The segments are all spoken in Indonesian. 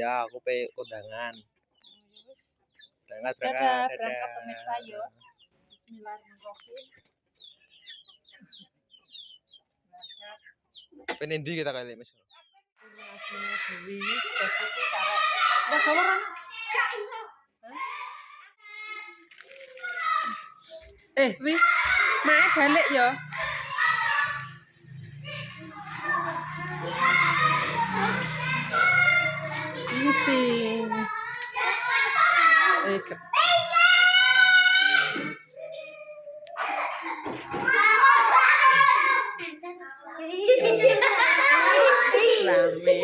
iya aku pe undangan. Berangkat, Dadah, berangkat, berangkat dadah. pemirsa yo. Bismillahirrahmanirrahim. Berangkat. Pengen ndi kita kali Mas? Aslinya Dewi, jadi itu cara. Udah kawaran. Wi, mae balik yo. Ising. Rame.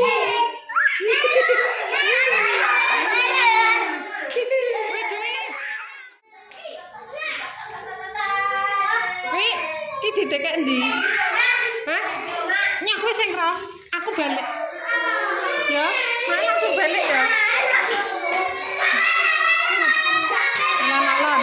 Wi, ki didekek ndi? Hah? Nyah wis sing ro, aku balik. Ya, mae langsung balik ya. Alon-alon.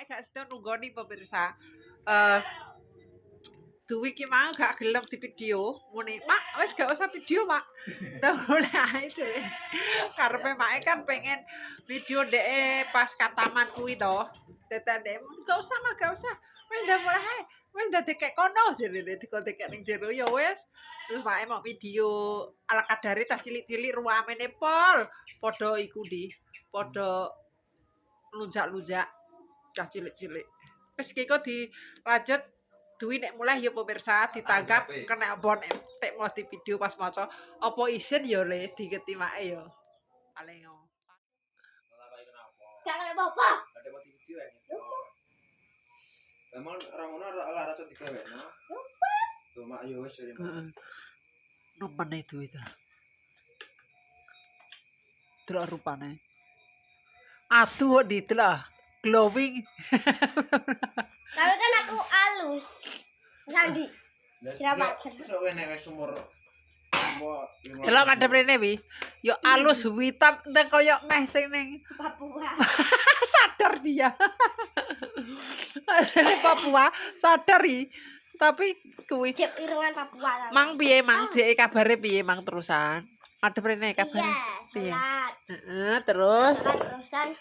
Gak sedang nunggoni pemirsa. Duwi ki mau gak gelem di video muni, "Mak, wis gak usah video, Mak." Mulai ae dhewe. Karepe make kan pengen video dhek pas kataman kuwi to. Tetan dhek, "Gak usah, Mak, gak usah. Wis ndak mulai ae. Wis ndak dekek kono," jenenge dikek ning jero ya wis. Terus make mau video ala kadare cah cilik-cilik ruamene pol. Padha iku di, padha lunjak-lunjak cah cilik-cilik. Wis kiko dilanjut duwi nek mulai ya pemirsa ditanggap kena bon tek mau di video pas maca apa isin ya le digeti make ya. Paling yo. Gak kena apa-apa. Ada mau di video ya. Emang orang ngono ora rasa digawekno. Tuh mak yo wis. Heeh. Nomene duit. Delok rupane. Aduh ditelah glowing. Tapi kan aku halus. Sandi. Jerawat. Sok nek wis umur Delok madhep rene wi. Yo alus hitam ndang koyo meh sing ning Papua. sadar dia. Asli Papua sadar iki. Tapi kuwi Cek irungan Papua. Mang piye Mang jek kabare piye Mang terusan? Madhep rene kabare. Iya, salat. Heeh, terus Terusan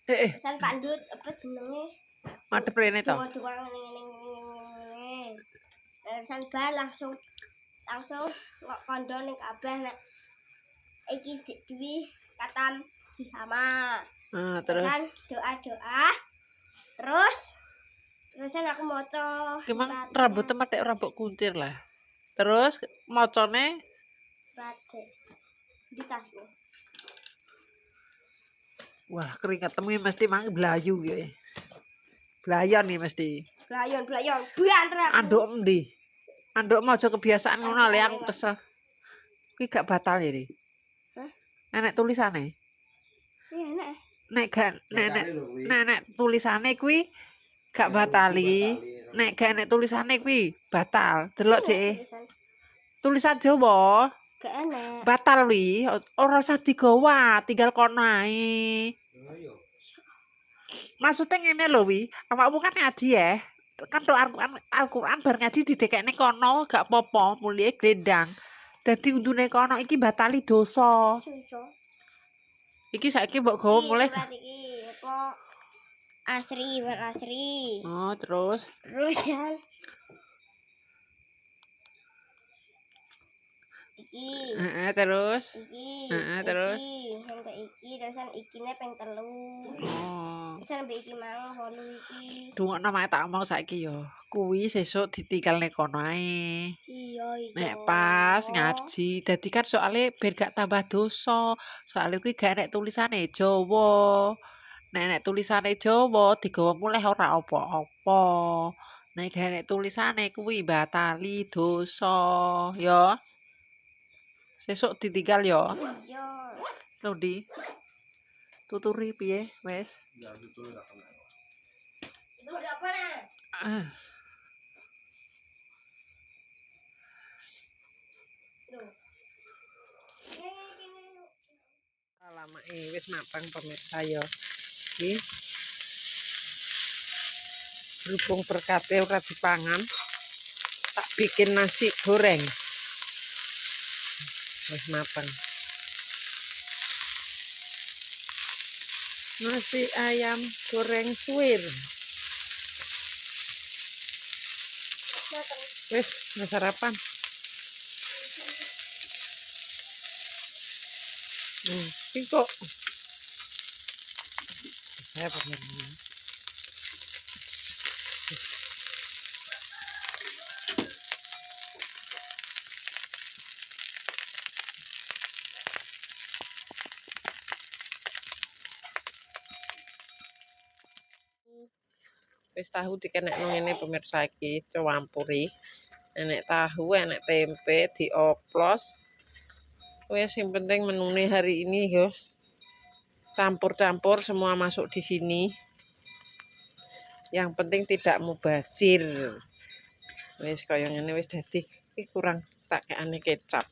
terusan pandut apa jenenge? madhep rene to. Doang terusan bar langsung kok kondo ning kabeh nek iki duwi katam sama. Terus Kan doa-doa. Terusan aku maca. ki Mang rambutnya matek rambut kuncir lah. Terus macane baca di tasku. wah keringetmu mesti Mang blayu ya. Blayon nih mesti. Blayon buantrek. Anduk endi? Anduk aja kebiasaan ngono le aku kesel. Kuwi gak batal ya, Ri. Hah? Enek tulisane. Iya nek. Nek gak nek tulisane kuwi gak batali. Nek gak enek tulisane kuwi batal. Delok jek. Tulisan Jawa Gak enek. batal wi. Ora usah digawa, tinggal kono ae. Maksudnya ngene lho wi, awakmu kan ngaji ya. Kan do Al-Qur'an bar ngaji didekekne kono gak apa-apa, mulih glendang. Dadi undune kono iki batali dosa. Iki saiki mbok gawa mulai. Iki apa asri. Oh, terus Terusan iki. Terus. Iki. Terus. Sampai iki terusan ikine ping 3. Oh. Terusan sampai iki mang 8 iki. Dungokno mae tak omong saiki yo. Kuwi sesuk ditinggalne kono ae. Iya. Nek pas ngaji, dadi kan soalnya biar gak tambah dosa. Soalnya kuwi gak enek tulisane Jawa. Nek tulisane Jawa digawa mulih ora apa-apa. Nek gak enek tulisane kuwi batali dosa, ya. Sesuk ditinggal ya. Iya. Lho Di. Tuturi piye, wes? Ya tuturi ra. Itu udah apa nih? Ah, Loh. Ini. lama wis matang pemirsa ya. Iki berhubung berkate ora dipangan, tak bikin nasi goreng. Wis matang. Nasi ayam goreng suwir. Matang. Wis sarapan. Ini kok saya pemirsa. Wis tahu dikenekno ngene pemirsa iki, campuri. Enek tahu, enek tempe dioplos. Wis yang penting menune hari ini yo. Campur-campur semua masuk di sini. Yang penting tidak mubazir. Wis kaya ngene wis dadi iki kurang tak kekane kecap.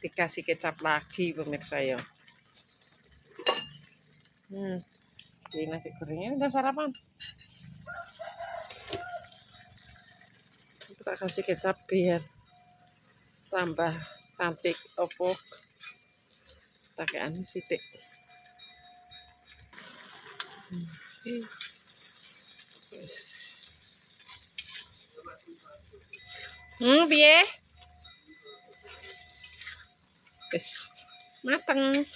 Dikasih kecap lagi pemirsa ya. Ini nasi gorengnya udah sarapan. Tak kasih kecap biar tambah cantik opo. Tak kekane sithik. Piye? Wis mateng.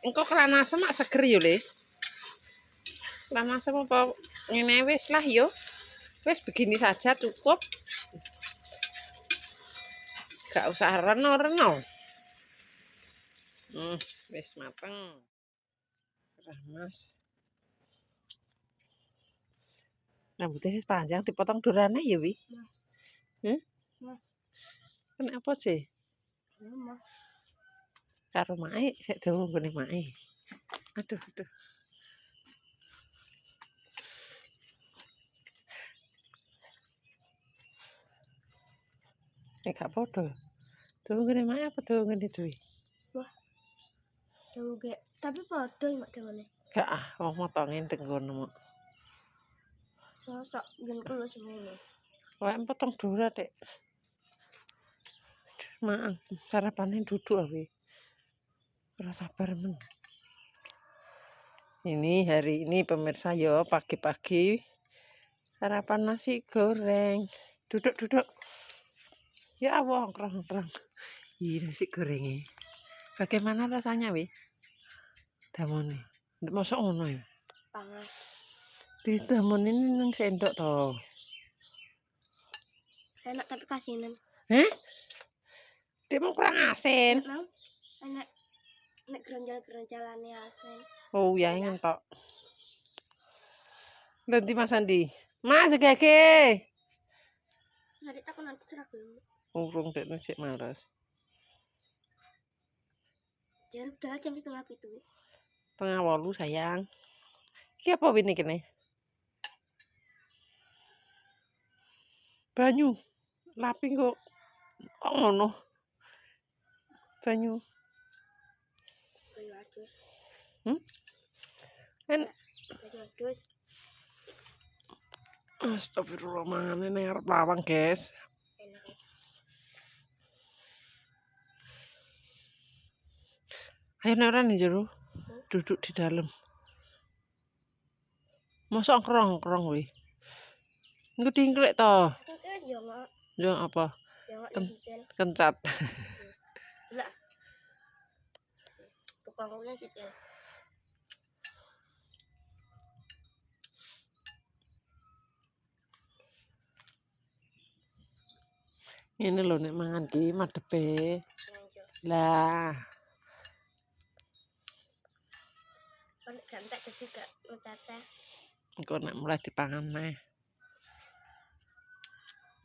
Engko kelana semak seger yo, Le. Kelana sama apa ngene wis lah yo. Wis begini saja cukup. Gak usah reno-reno. Wis mateng. Mas. Rambutnya wis panjang dipotong durane ya, Wi? Kenapa sih? Karo mae, sik dawa nggone mae. Aduh. Gak podo. Dawa nggone mae apa dawa nggone duwe? Wah. Dawa gak, tapi podo mak dawane. Gak wong motonge tenggono mok. Mosok gengku lho semono. Wae potong dura, Dek. Maaf, sarapannya duduk awe. Ora sabar men. Ini hari ini pemirsa yo pagi-pagi sarapan nasi goreng. Duduk. Ya Allah, kerang. Ih, nasi gorengnya. Bagaimana rasanya, Wi? Damone. Mosok ngono ya? Panas. Damone nang sendok to. Enak tapi kasinan. Dia mau kurang asin. Enak. Nek geronjal-geronjalane asin. Oh, ya ingin tok. Nanti Mas Andi. Mas gege. Nanti takut nanti serah dulu. Urung dek sik malas. Jangan udah jam 7:30. 7:30 sayang. Iki apa wine kene? Banyu. Lapi kok ngono. Banyu. Banyu adus. Banyu adus. Astagfirullah, mangane ning arep lawang, guys. Enak. Ayo nek ora ning jero. Duduk di dalam. Mosok krong-krong wi. Engko dingklek to. Ya, Mak. Ya apa? Ya, Kencat. Lah. Tukangnya cicil. Ini lho nek mangan ki madepe. Lah. Kan gantek jadi gak ngecacah. Engko nek mulai dipangan neh.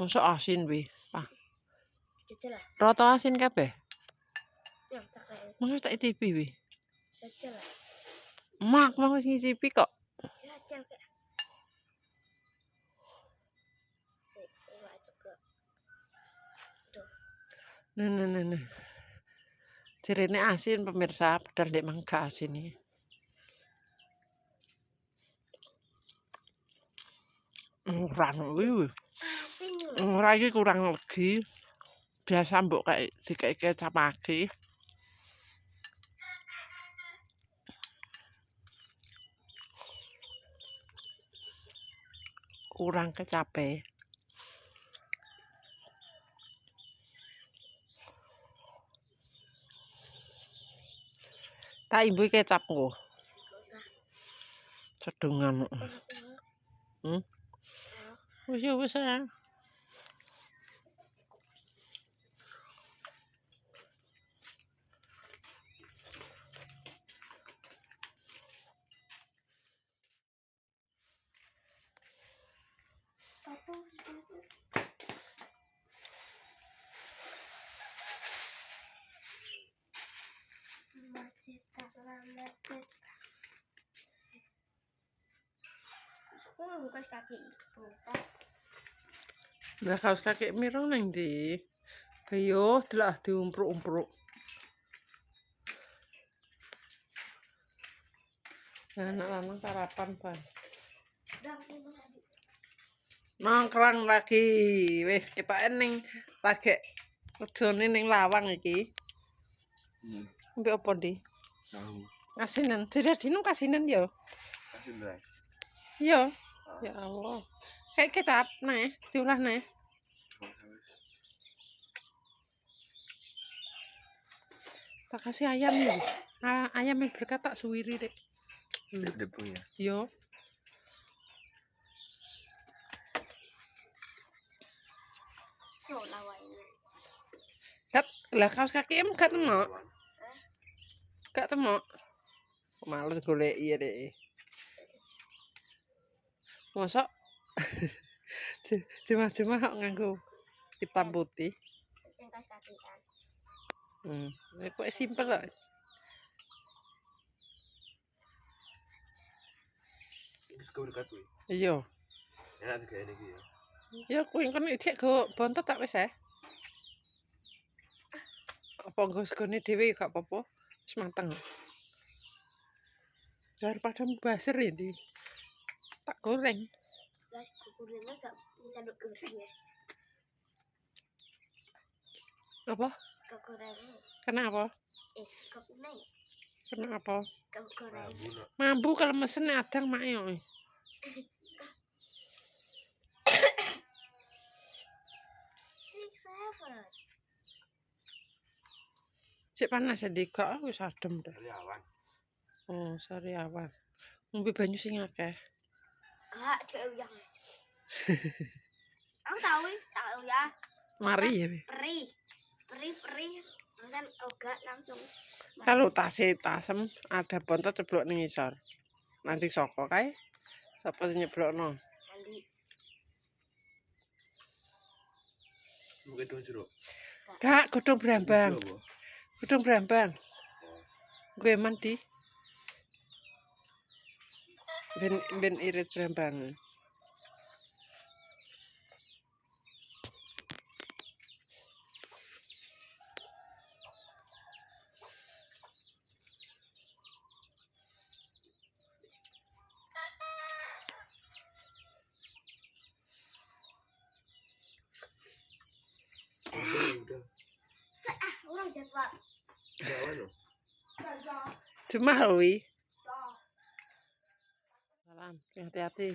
Mosok asin wi, Pak. Cicil lah. Rata asin kabeh. Ya, tak kayak. Mosok tak itipi wi. Cicil lah. Mak mau wis ngicipi kok. Cicil kayak. Nah. Jarene asin pemirsa, padahal ndek mangga asin iki. Kurang kuwi. Asin lho. Ora iki kurang legi. Biasa mbok kayak dikek kecap lagi. Kurang kecape. Tak imbu kecap kok. Cedungan. Wis ya. Aku buka kaki itu. Lah kaos kaki mireng ning ndi? Ayo, delok diumpruk-umpruk. Anak lanang sarapan, Pan. Nongkrong lagi. Wis ketoke ning lagi rejone ning lawang iki. Mbek opo ndi? Tahu. Asinan. Jadi dino kasinan yo. Kasih berai. Yo. Ya Allah. Kayak kecap nih, diolah nih. Tak kasih ayam nih. Ayam yang berkata suwiri dek. Debu ya. Yo. Yo lawain. Kat, lah kaos kaki em gak temok. Gak temok. Males golek iya deh. Mosok cuma nganggo hitam putih. Kaos kaki kan. Kok simpel kok. Wis kau dekat kuwi. Iya. Enak digawe iki ya. Ya kuwi engko cek go bontot tak wis Apa nggo segone dhewe gak apa-apa. Wis mateng. Daripada mubazir ini. Tak goreng. Belas gorengnya gak bisa digoreng ya. Apa? Kegoreng. Kenapa? Kegoreng. Kenapa? Kegoreng. Mambu kalau mesen adang mak yo. Cek panas ndika wis adem dah. Sariawan. Oh, sariawan. Ngombe banyu sing akeh. Gak keuyang. Aku tahu ya. Mari ya. Perih. Terusan oga langsung. Kalau tasem ada bontot ceblok ning ngisor. Nanti soko kae. Sapa sing nyeblokno? Nanti Mungkin dong jeruk. Gak godhong brambang. Apa? Godhong brambang. Gue mandi. Ben irit brambang. Udah. orang jadwal. Jawan loh. Cuma Wi. Salam, hati-hati.